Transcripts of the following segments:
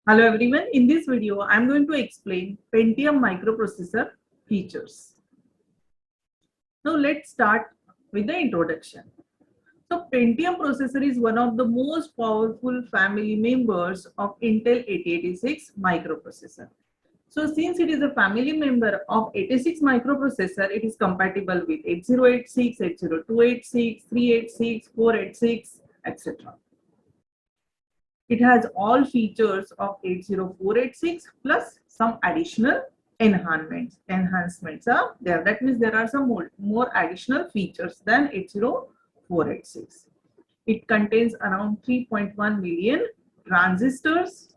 Hello everyone, in this video I am going to explain Pentium microprocessor features. Now let's start with the introduction. So Pentium processor is one of the most powerful family members of Intel 8086 microprocessor. So since it is a family member of 86 microprocessor, it is compatible with 8086, 80286, 386, 486, etc. It has all features of 80486 plus some additional enhancements are there. That means there are some more additional features than 80486. It contains around 3.1 million transistors.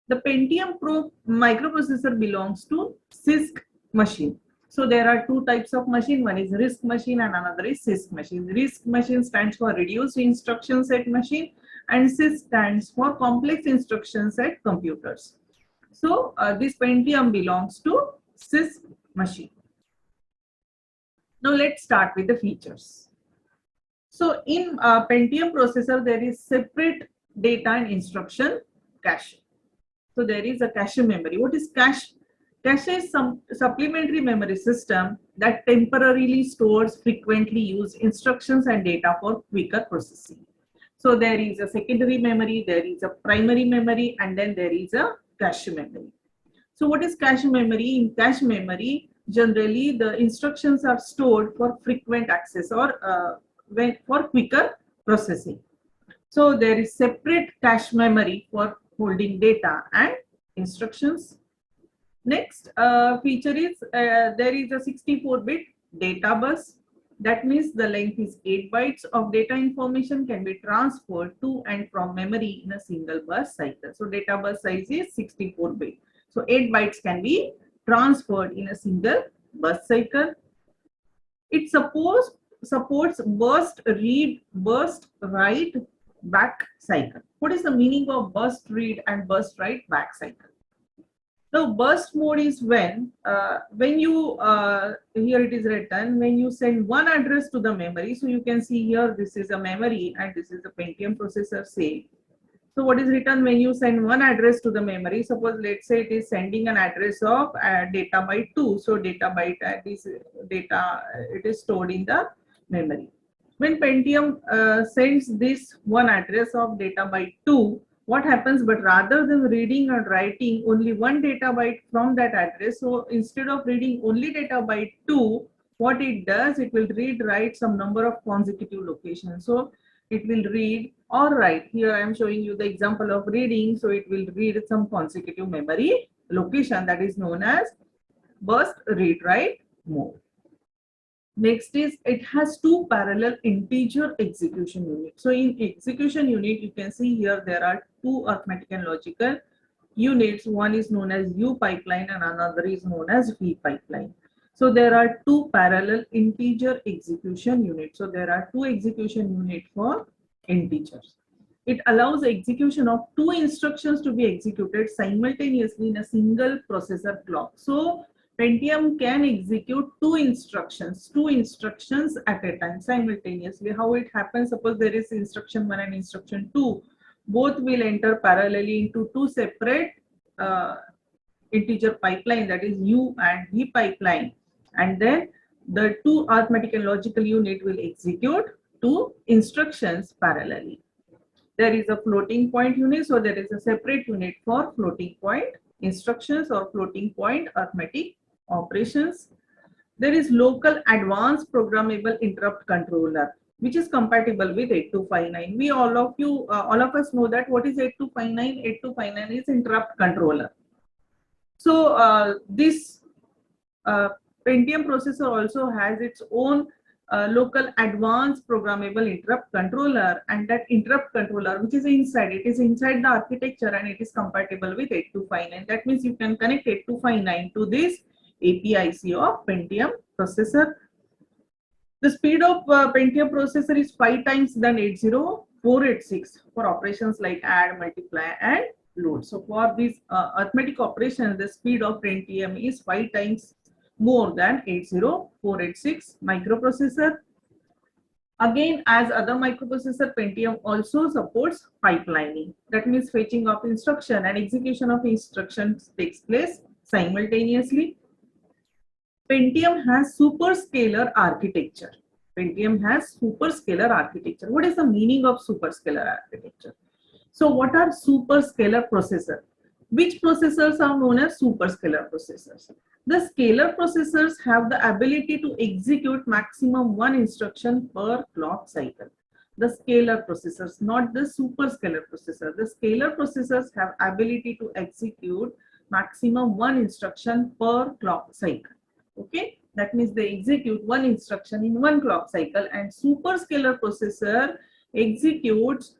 The Pentium Pro microprocessor belongs to CISC machine. So there are two types of machine. One is RISC machine and another is CISC machine. RISC machine stands for reduced instruction set machine and CISC stands for complex instruction set computers. So this Pentium belongs to CISC machine. Now let's start with the features. So in Pentium processor there is separate data and instruction cache. So there is a cache memory. What is cache? Cache is some supplementary memory system that temporarily stores frequently used instructions and data for quicker processing. So there is a secondary memory, there is a primary memory, and then there is a cache memory. So what is cache memory? In cache memory, generally the instructions are stored for frequent access or for quicker processing. So there is separate cache memory for holding data and instructions. Next feature is there is a 64-bit data bus. That means the length is 8 bytes of data information can be transferred to and from memory in a single bus cycle. So data bus size is 64-bit. So 8 bytes can be transferred in a single bus cycle. It supports burst read, burst write, back cycle. What is the meaning of burst read and burst write back cycle? So burst mode is when you here it is written when you send one address to the memory. So you can see here this is a memory and this is a Pentium processor say. So what is written when you send one address to the memory? Suppose let's say it is sending an address of data byte 2. So data byte this data it is stored in the memory. When Pentium sends this one address of data byte 2, what happens? But rather than reading or writing only one data byte from that address, so instead of reading only data byte 2, what it does, it will read write some number of consecutive locations. So it will read or write. Here I am showing you the example of reading. So it will read some consecutive memory location that is known as burst read write mode. Next is it has two parallel integer execution units. So in execution unit, you can see here there are two arithmetic and logical units. One is known as U pipeline and another is known as V pipeline. So there are two parallel integer execution units. So there are two execution units for integers. It allows execution of two instructions to be executed simultaneously in a single processor clock. So Pentium can execute two instructions at a time simultaneously. How it happens? Suppose there is instruction 1 and instruction 2. Both will enter parallelly into two separate integer pipeline, that is U and V pipeline. And then the two arithmetic and logical unit will execute two instructions parallelly. There is a floating point unit, so there is a separate unit for floating point instructions or floating point arithmetic operations. There is local advanced programmable interrupt controller, which is compatible with 8259. We all of us know that what is 8259. 8259 is interrupt controller. So this Pentium processor also has its own local advanced programmable interrupt controller, and that interrupt controller which is inside, it is inside the architecture and it is compatible with 8259. That means you can connect 8259 to this APIC of Pentium processor. The speed of Pentium processor is 5 times than 80486 for operations like add, multiply and load. So for these arithmetic operations, the speed of Pentium is 5 times more than 80486 microprocessor. Again, as other microprocessor, Pentium also supports pipelining. That means fetching of instruction and execution of instructions takes place simultaneously. Pentium has superscalar architecture. Pentium has superscalar architecture. What is the meaning of superscalar architecture? So what are superscalar processors? Which processors are known as superscalar processors? The scalar processors have the ability to execute maximum one instruction per clock cycle. The scalar processors, not the superscalar processor. The scalar processors have ability to execute maximum one instruction per clock cycle. Okay, that means they execute one instruction in one clock cycle, and superscalar processor executes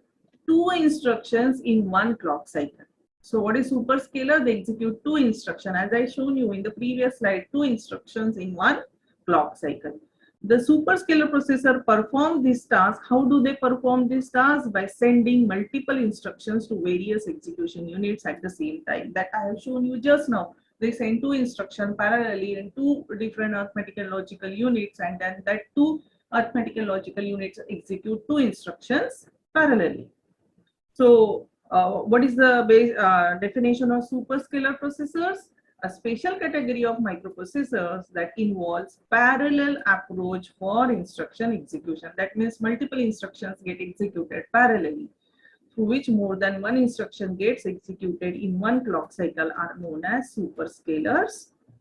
two instructions in one clock cycle. So what is superscalar? They execute two instructions, as I shown you in the previous slide, two instructions in one clock cycle. The superscalar processor perform this task. How do they perform this task? By sending multiple instructions to various execution units at the same time. That I have shown you just now. They send two instructions parallelly in two different arithmetic and logical units, and then that two arithmetic and logical units execute two instructions parallelly. So, what is the definition of superscalar processors? A special category of microprocessors that involves parallel approach for instruction execution. That means multiple instructions get executed parallelly, through which more than one instruction gets executed in one clock cycle, are known as superscalar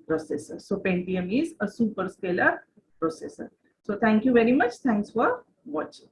processors. So, Pentium is a superscalar processor. So, thank you very much. Thanks for watching.